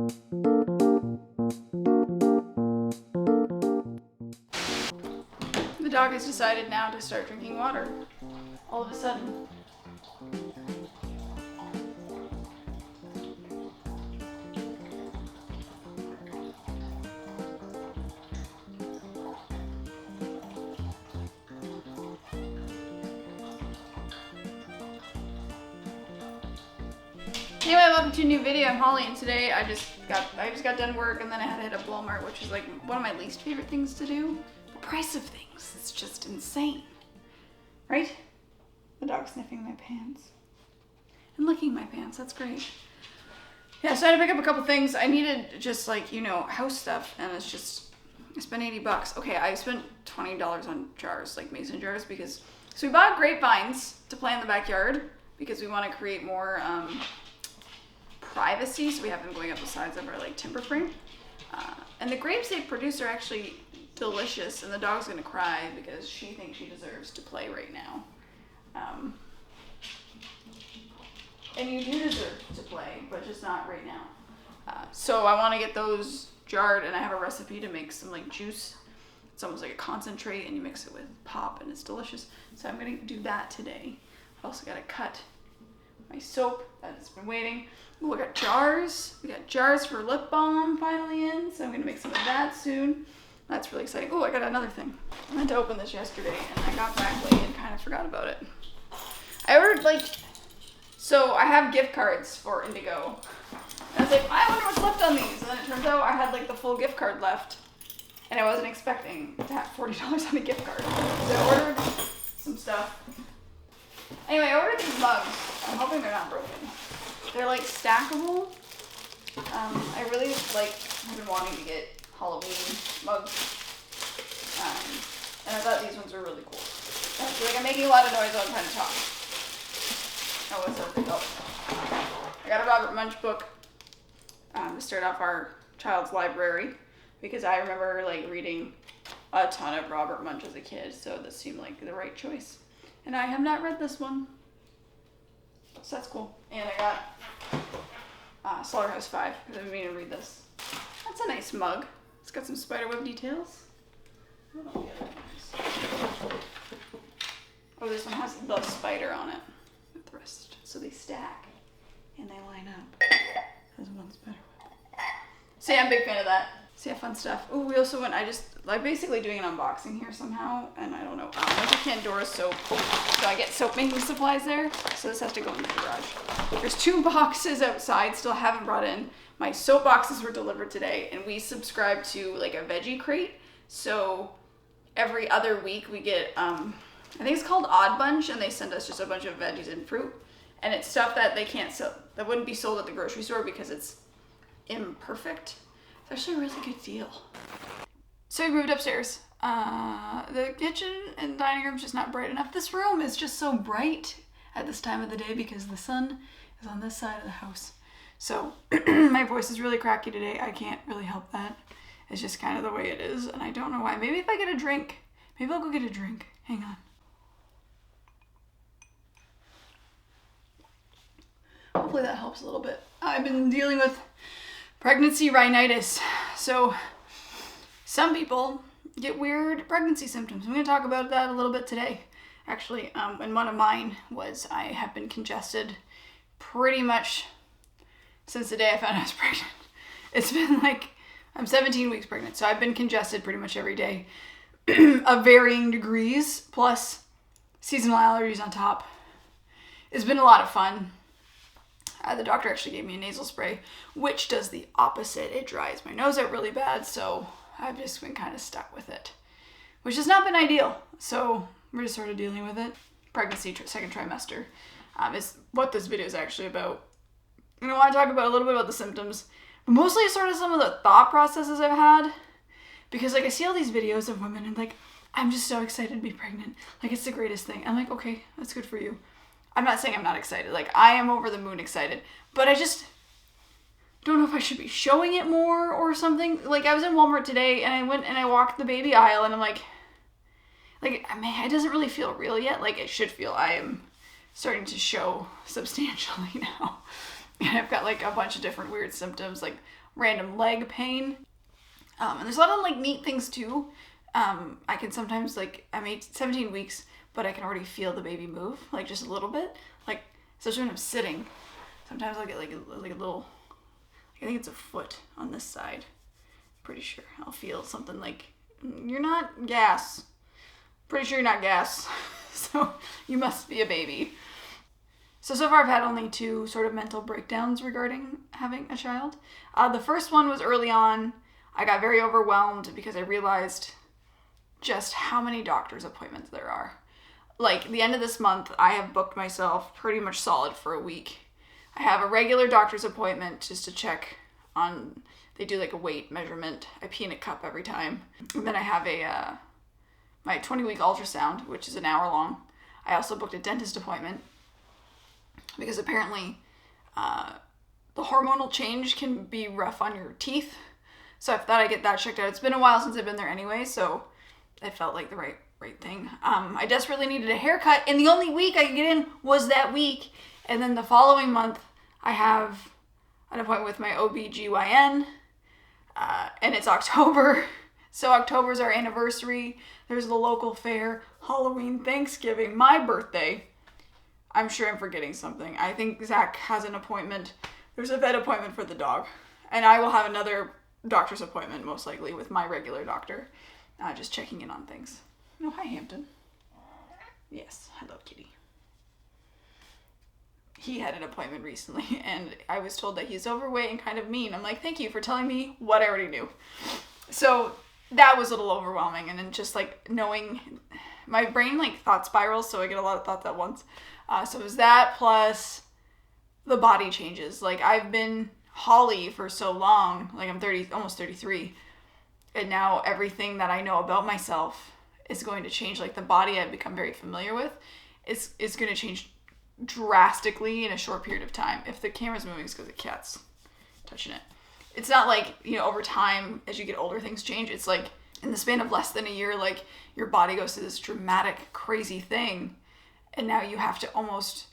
The dog has decided now to start drinking water. All of a sudden. Anyway, welcome to a new video. I'm Holly, and today I just got done work, and then I had to hit up Walmart, which is like one of my least favorite things to do. The price of things is just insane, right? The dog's sniffing my pants and licking my pants. That's great. Yeah, so I had to pick up a couple things. I needed just like, you know, house stuff, and it's just, I spent $80. Okay, I spent $20 on jars, like mason jars, because, so we bought grapevines to plant in the backyard because we want to create more privacy, so we have them going up the sides of our like timber frame. And the grapes they produce are actually delicious, and the dog's gonna cry because she thinks she deserves to play right now. And you do deserve to play, but just not right now. So I want to get those jarred, and I have a recipe to make some like juice. It's almost like a concentrate, and you mix it with pop, and it's delicious. So I'm gonna do that today. I also gotta cut my soap that has been waiting. Ooh, we got jars. We got jars for lip balm finally in, so I'm gonna make some of that soon. That's really exciting. Oh, I got another thing. I meant to open this yesterday, and I got back late and kind of forgot about it. I ordered so I have gift cards for Indigo. And I was like, I wonder what's left on these. And then it turns out I had like the full gift card left, and I wasn't expecting to have $40 on a gift card. So I ordered some stuff. Anyway, I ordered these mugs. I'm hoping they're not broken. They're like stackable. I really have been wanting to get Halloween mugs. And I thought these ones were really cool. I feel like I'm making a lot of noise while I'm trying to talk. Oh, what's that thing? Oh. I got a Robert Munch book to start off our child's library, because I remember like reading a ton of Robert Munch as a kid, so this seemed like the right choice. And I have not read this one, so that's cool. And I got Slaughterhouse 5, because I've been meaning to read this. That's a nice mug. It's got some spiderweb details. Oh, this one has the spider on it with the rest. So they stack and they line up as one spiderweb. So yeah, I'm a big fan of that. So yeah, fun stuff. Oh, we also went, I'm basically doing an unboxing here somehow, and I don't know. I went to Candora soap, so I get soap making supplies there. So this has to go in the garage. There's 2 boxes outside, still haven't brought in. My soap boxes were delivered today, and we subscribe to like a veggie crate. So every other week we get, I think it's called Odd Bunch, and they send us just a bunch of veggies and fruit. And it's stuff that they can't sell, that wouldn't be sold at the grocery store because it's imperfect. It's actually a really good deal. So we moved upstairs. The kitchen and dining room is just not bright enough. This room is just so bright at this time of the day because the sun is on this side of the house. So my voice is really cracky today. I can't really help that. It's just kind of the way it is, and I don't know why. Maybe if I get a drink. Maybe I'll go get a drink. Hang on. Hopefully that helps a little bit. I've been dealing with pregnancy rhinitis. So some people get weird pregnancy symptoms. I'm going to talk about that a little bit today. Actually, and one of mine was I have been congested pretty much since the day I found I was pregnant. It's been like, I'm 17 weeks pregnant, so I've been congested pretty much every day of varying degrees, plus seasonal allergies on top. It's been a lot of fun. The doctor actually gave me a nasal spray, which does the opposite. It dries my nose out really bad, so I've just been kind of stuck with it, which has not been ideal. So we're just sort of dealing with it. Pregnancy, second trimester, is what this video is actually about. And I want to talk about a little bit about the symptoms, but mostly sort of some of the thought processes I've had, because like I see all these videos of women and like, I'm just so excited to be pregnant. Like it's the greatest thing. I'm like, okay, that's good for you. I'm not saying I'm not excited. Like I am over the moon excited, but I just don't know if I should be showing it more or something. Like I was in Walmart today and I went and I walked the baby aisle and I'm like, I mean, it doesn't really feel real yet. Like it should feel. I am starting to show substantially now. And I've got like a bunch of different weird symptoms, like random leg pain. And there's a lot of like neat things too. I can sometimes I'm 17 weeks, but I can already feel the baby move, like just a little bit. Like, especially when I'm sitting, sometimes I'll get like a little, I think it's a foot on this side. Pretty sure I'll feel something like, you're not gas. Pretty sure you're not gas. So you must be a baby. So far I've had only 2 sort of mental breakdowns regarding having a child. The first one was early on. I got very overwhelmed because I realized just how many doctor's appointments there are. Like, the end of this month, I have booked myself pretty much solid for a week. I have a regular doctor's appointment just to check on, they do like a weight measurement. I pee in a cup every time. And then I have my 20-week ultrasound, which is an hour long. I also booked a dentist appointment because apparently the hormonal change can be rough on your teeth. So I thought I'd get that checked out. It's been a while since I've been there anyway, so it felt like the right thing. I desperately needed a haircut, and the only week I could get in was that week. And then the following month, I have an appointment with my OB/GYN, and it's October. So October's our anniversary. There's the local fair, Halloween, Thanksgiving, my birthday. I'm sure I'm forgetting something. I think Zach has an appointment. There's a vet appointment for the dog. And I will have another doctor's appointment, most likely, with my regular doctor. Just checking in on things. Oh, hi, Hampton. Yes, hello, kitty. He had an appointment recently, and I was told that he's overweight and kind of mean. I'm like, thank you for telling me what I already knew. So that was a little overwhelming, and then just like knowing, my brain like thought spirals, so I get a lot of thoughts at once. So it was that plus the body changes. Like, I've been Holly for so long, like I'm almost 33, and now everything that I know about myself is going to change. Like, the body I've become very familiar with is going to change drastically in a short period of time. If the camera's moving, it's because the cat's touching it. It's not like, over time, as you get older, things change. It's like in the span of less than a year, like, your body goes through this dramatic, crazy thing, and now you have to almost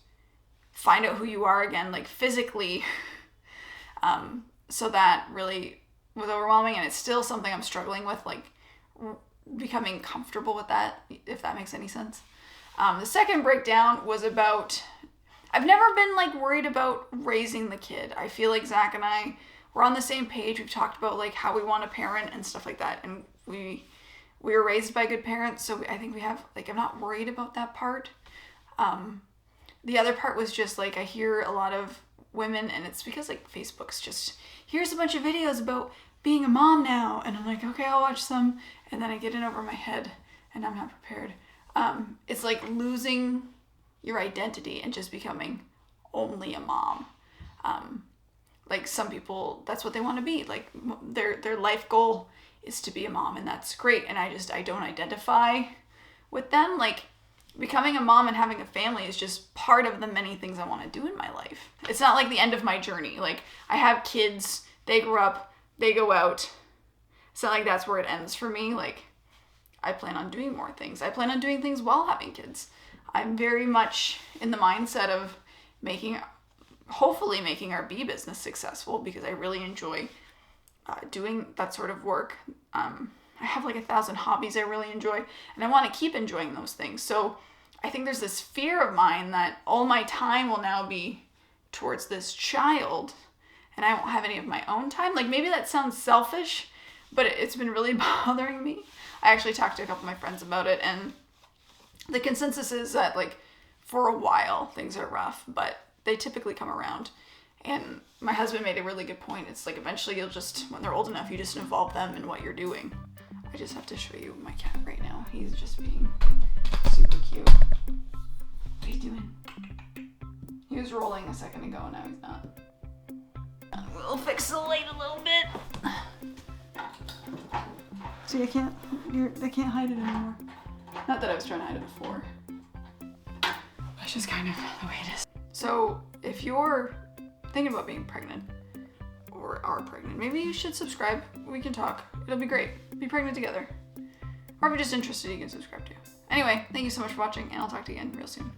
find out who you are again, like, physically. So that really was overwhelming, and it's still something I'm struggling with, like, becoming comfortable with that, if that makes any sense. The second breakdown was about, I've never been like worried about raising the kid. I feel like Zach and I, we're on the same page. We've talked about like how we want to parent and stuff like that. And we were raised by good parents. So I think we have, like, I'm not worried about that part. The other part was just like, I hear a lot of women, and it's because like Facebook's just, here's a bunch of videos about being a mom now. And I'm like, okay, I'll watch some. And then I get in over my head and I'm not prepared. It's like losing your identity and just becoming only a mom. Like, some people, that's what they want to be. Like, their life goal is to be a mom, and that's great. And I don't identify with them. Like, becoming a mom and having a family is just part of the many things I want to do in my life. It's not like the end of my journey. Like, I have kids, they grow up, they go out. It's not like that's where it ends for me. Like, I plan on doing more things. I plan on doing things while having kids. I'm very much in the mindset of hopefully making our bee business successful, because I really enjoy doing that sort of work. I have like 1,000 hobbies I really enjoy, and I want to keep enjoying those things. So I think there's this fear of mine that all my time will now be towards this child, and I won't have any of my own time. Like, maybe that sounds selfish, but it's been really bothering me. I actually talked to a couple of my friends about it, and the consensus is that, like, for a while things are rough, but they typically come around. And my husband made a really good point. It's like, eventually you'll just, when they're old enough, you just involve them in what you're doing. I just have to show you my cat right now. He's just being super cute. What are you doing? He was rolling a second ago, and now he's not. We'll fix the light a little bit. See, they can't hide it anymore. Not that I was trying to hide it before. It's just kind of the way it is. So if you're thinking about being pregnant, or are pregnant, maybe you should subscribe. We can talk. It'll be great. Be pregnant together. Or if you're just interested, you can subscribe too. Anyway, thank you so much for watching, and I'll talk to you again real soon.